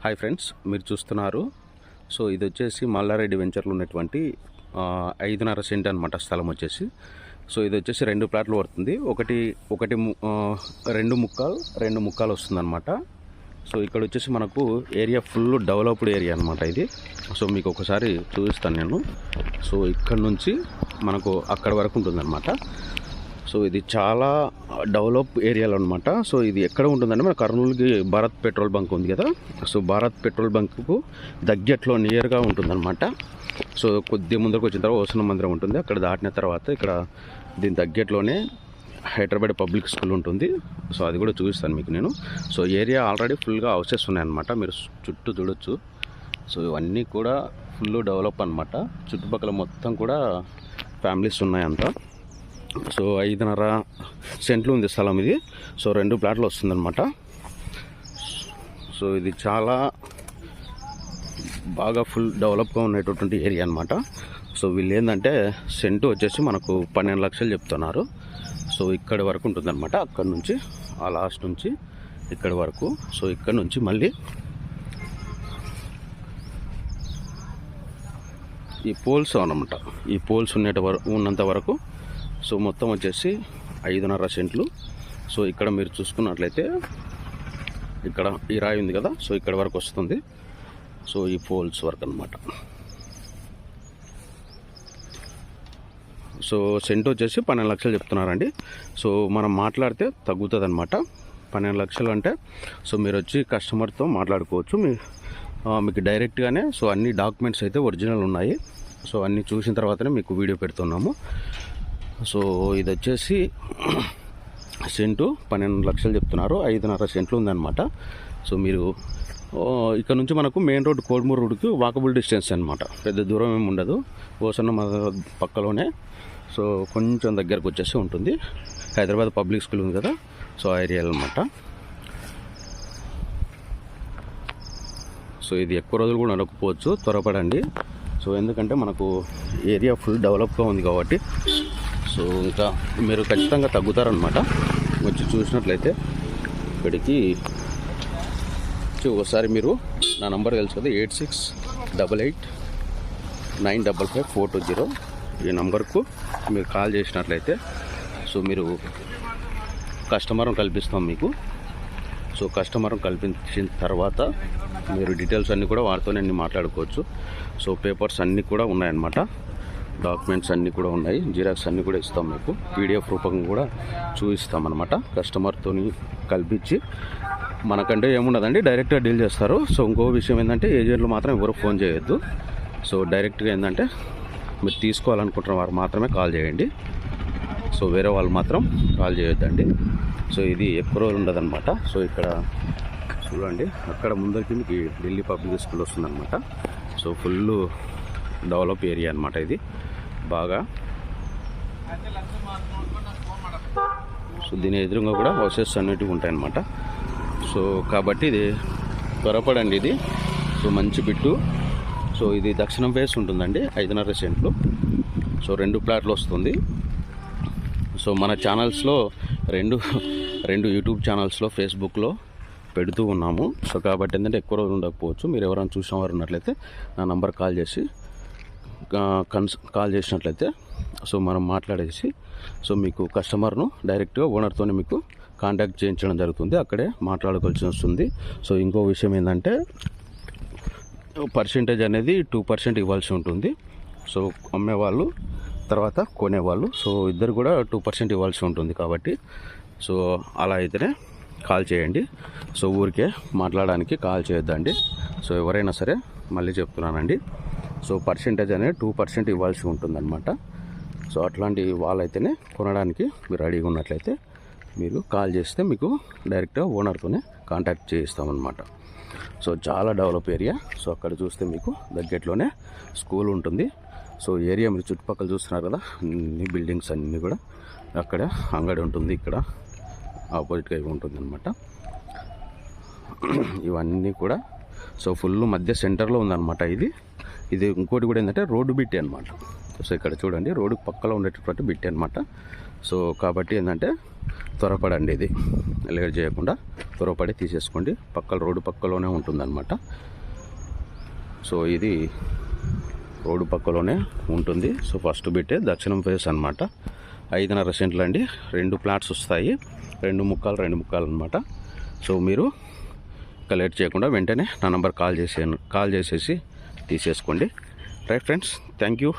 Hi friends, మీరు చూస్తున్నారు. So ఇది వచ్చేసి మల్లారెడ్డి వెంచర్లో ఉన్నటువంటి 5.5 సెంట్ అనమాట స్థలం వచ్చేసి. సో ఇది వచ్చేసి 2 ప్లాట్లు పడుతుంది. రెండు ముక్కాలు వస్తుంది అనమాట. సో ఇక్కడ వచ్చేసి మనకు ఏరియా ఫుల్ డెవలప్డ్ ఏరియా అనమాట ఇది. సో మీకు ఒకసారి చూపిస్తాను నేను. సో ఇక్కడ నుంచి మనకు అక్కడ వరకు ఉంటుందన్నమాట. సో ఇది చాలా డెవలప్ ఏరియాలో అనమాట. సో ఇది ఎక్కడ ఉంటుందంటే మన కర్నూలుకి భారత్ పెట్రోల్ బంక్ ఉంది కదా. సో భారత్ పెట్రోల్ బంక్కు దగ్గరలో నియర్గా ఉంటుందన్నమాట. సో కొద్ది ముందరకు వచ్చిన తర్వాత ఓసన మందిరం ఉంటుంది. అక్కడ దాటిన తర్వాత ఇక్కడ దీని దగ్గరలోనే హైదరాబాద్ పబ్లిక్ స్కూల్ ఉంటుంది. సో అది కూడా చూపిస్తాను మీకు నేను. సో ఏరియా ఆల్రెడీ ఫుల్గా హౌసెస్ ఉన్నాయన్నమాట, మీరు చుట్టూ చూడొచ్చు. సో ఇవన్నీ కూడా ఫుల్ డెవలప్ అనమాట. చుట్టుపక్కల మొత్తం కూడా ఫ్యామిలీస్ ఉన్నాయంతా. సో 5.5 సెంట్లు ఉంది స్థలం ఇది. సో 2 ప్లాట్లు వస్తుందన్నమాట. సో ఇది చాలా బాగా ఫుల్ డెవలప్గా ఉండేటటువంటి ఏరియా అనమాట. సో వీళ్ళు ఏంటంటే సెంటు వచ్చేసి మనకు 12 లక్షలు చెప్తున్నారు. సో ఇక్కడి వరకు ఉంటుందన్నమాట. అక్కడ నుంచి ఆ లాస్ట్ నుంచి ఇక్కడి వరకు. సో ఇక్కడ నుంచి మళ్ళీ ఈ పోల్స్ అనమాట. ఈ పోల్స్ ఉన్నంత వరకు సో మొత్తం వచ్చేసి 5.5 సెంట్లు. సో ఇక్కడ మీరు చూసుకున్నట్లయితే ఇక్కడ ఈ రాయి ఉంది కదా. సో ఇక్కడ వరకు వస్తుంది. సో ఈ పోల్స్ వరకు అనమాట. సో సెంట్ వచ్చేసి 12 లక్షలు చెప్తున్నారండి. సో మనం మాట్లాడితే తగ్గుతుంది అనమాట. 12 లక్షలు అంటే సో మీరు వచ్చి కస్టమర్తో మాట్లాడుకోవచ్చు. మీకు డైరెక్ట్గానే సో అన్ని డాక్యుమెంట్స్ అయితే ఒరిజినల్ ఉన్నాయి. సో అన్నీ చూసిన తర్వాతనే మీకు వీడియో పెడుతున్నాము. సో ఇది వచ్చేసి సెంటు 12 లక్షలు చెప్తున్నారు. 5.5 సెంట్లు ఉందన్నమాట. సో మీరు ఇక్కడ నుంచి మనకు మెయిన్ రోడ్ కోడుమూరు రోడ్కి వాకబుల్ డిస్టెన్స్ అనమాట. పెద్ద దూరం ఏమి ఉండదు. ఓసన్న పక్కలోనే. సో కొంచెం దగ్గరకు వచ్చేసి ఉంటుంది. హైదరాబాద్ పబ్లిక్ స్కూల్ ఉంది కదా. సో ఆ ఏరియా అనమాట. సో ఇది ఎక్కువ రోజులు కూడా నడకపోవచ్చు, త్వరపడండి. సో ఎందుకంటే మనకు ఏరియా ఫుల్ డెవలప్గా ఉంది కాబట్టి. సో ఇంకా మీరు ఖచ్చితంగా తగ్గుతారనమాట. వచ్చి చూసినట్లయితే ఇక్కడికి ఒకసారి మీరు నా నంబర్ తెలుసు కదా, 8688955420. ఈ నంబర్కు మీరు కాల్ చేసినట్లయితే సో మీరు కస్టమర్ని కల్పిస్తాం మీకు. సో కస్టమర్ని కల్పించిన తర్వాత మీరు డీటెయిల్స్ అన్నీ కూడా వారితోనే అన్నీ మాట్లాడుకోవచ్చు. సో పేపర్స్ అన్నీ కూడా ఉన్నాయన్నమాట. డాక్యుమెంట్స్ అన్నీ కూడా ఉన్నాయి. జిరాక్స్ అన్నీ కూడా ఇస్తాం మీకు. పీడిఎఫ్ రూపంగా కూడా చూపిస్తామన్నమాట. కస్టమర్తో కల్పించి మనకంటే ఏముండదండి, డైరెక్ట్గా డీల్ చేస్తారు. సో ఇంకో విషయం ఏంటంటే ఏజెంట్లు మాత్రం ఎవరు ఫోన్ చేయొద్దు. సో డైరెక్ట్గా ఏంటంటే మీరు తీసుకోవాలనుకుంటున్న వారు మాత్రమే కాల్ చేయండి. సో వేరే వాళ్ళు మాత్రం కాల్ చేయొద్దండి. సో ఇది ఎక్కువ రోజులు ఉండదన్నమాట. సో ఇక్కడ చూడండి, అక్కడ ముందరికి మీకు ఢిల్లీ పబ్లిక్ స్కూల్ వస్తుందన్నమాట. సో ఫుల్ డెవలప్ ఏరియా అనమాట ఇది బాగా. సో దీని ఎదురుగా కూడా హౌసెస్ అన్నిటివి ఉంటాయన్నమాట. సో కాబట్టి ఇది త్వరపడండి ఇది. సో మంచి బిట్టు. సో ఇది దక్షిణం ఫేస్ ఉంటుందండి. 5.5 సెంట్లు. సో 2 ప్లాట్లు వస్తుంది. సో మన ఛానల్స్లో రెండు యూట్యూబ్ ఛానల్స్లో ఫేస్బుక్లో పెడుతూ ఉన్నాము. సో కాబట్టి ఏంటంటే ఎక్కువ రోజులు ఉండకపోవచ్చు. మీరు ఎవరైనా చూసిన వారు ఉన్నట్లయితే నా నంబర్ కాల్ చేసినట్లయితే సో మనం మాట్లాడేసి సో మీకు కస్టమర్ను డైరెక్ట్గా ఓనర్తోనే మీకు కాంటాక్ట్ చేయించడం జరుగుతుంది. అక్కడే మాట్లాడుకోవాల్సి వస్తుంది. సో ఇంకో విషయం ఏంటంటే పర్సెంటేజ్ అనేది 2% ఇవ్వాల్సి ఉంటుంది. సో అమ్మేవాళ్ళు తర్వాత కొనేవాళ్ళు సో ఇద్దరు కూడా 2% ఇవ్వాల్సి ఉంటుంది. కాబట్టి సో అలా అయితేనే కాల్ చేయండి. సో ఊరికే మాట్లాడడానికి కాల్ చేయొద్దండి. సో ఎవరైనా సరే మళ్ళీ చెప్తున్నానండి. సో పర్సెంటేజ్ అనేది 2% ఇవ్వాల్సి ఉంటుందన్నమాట. సో అట్లాంటి వాళ్ళైతేనే కొనడానికి మీరు రెడీగా ఉన్నట్లయితే మీరు కాల్ చేస్తే మీకు డైరెక్ట్గా ఓనర్తోనే కాంటాక్ట్ చేయిస్తామన్నమాట. సో చాలా డెవలప్ ఏరియా. సో అక్కడ చూస్తే మీకు దగ్గరలోనే స్కూల్ ఉంటుంది. సో ఏరియా మీరు చుట్టుపక్కల చూస్తున్నారు కదా, అన్ని బిల్డింగ్స్ అన్నీ కూడా. అక్కడ అంగడి ఉంటుంది, ఇక్కడ ఆపోజిట్గా ఇవి ఉంటుంది అనమాట. ఇవన్నీ కూడా సో ఫుల్ మధ్య సెంటర్లో ఉందన్నమాట ఇది. ఇంకోటి కూడా ఏంటంటే రోడ్డు బిట్టి అనమాట. సో ఇక్కడ చూడండి, రోడ్డు పక్కలో ఉండేటటువంటి బిట్టి అనమాట. సో కాబట్టి ఏంటంటే త్వరపడండి, ఇది లేట్ చేయకుండా త్వరపడి తీసేసుకోండి. రోడ్డు పక్కలోనే ఉంటుందన్నమాట. సో ఇది రోడ్డు పక్కలోనే ఉంటుంది. సో ఫస్ట్ బిట్టే దక్షిణం ఫేస్ అనమాట. 5.5 సెంట్లు అండి. 2 ప్లాట్స్ వస్తాయి, 2 ముక్కలు అనమాట. సో మీరు ఇంకా లేట్ చేయకుండా వెంటనే నా నంబర్ కాల్ చేసేసి తీసేసుకోండి. Right friends, thank you.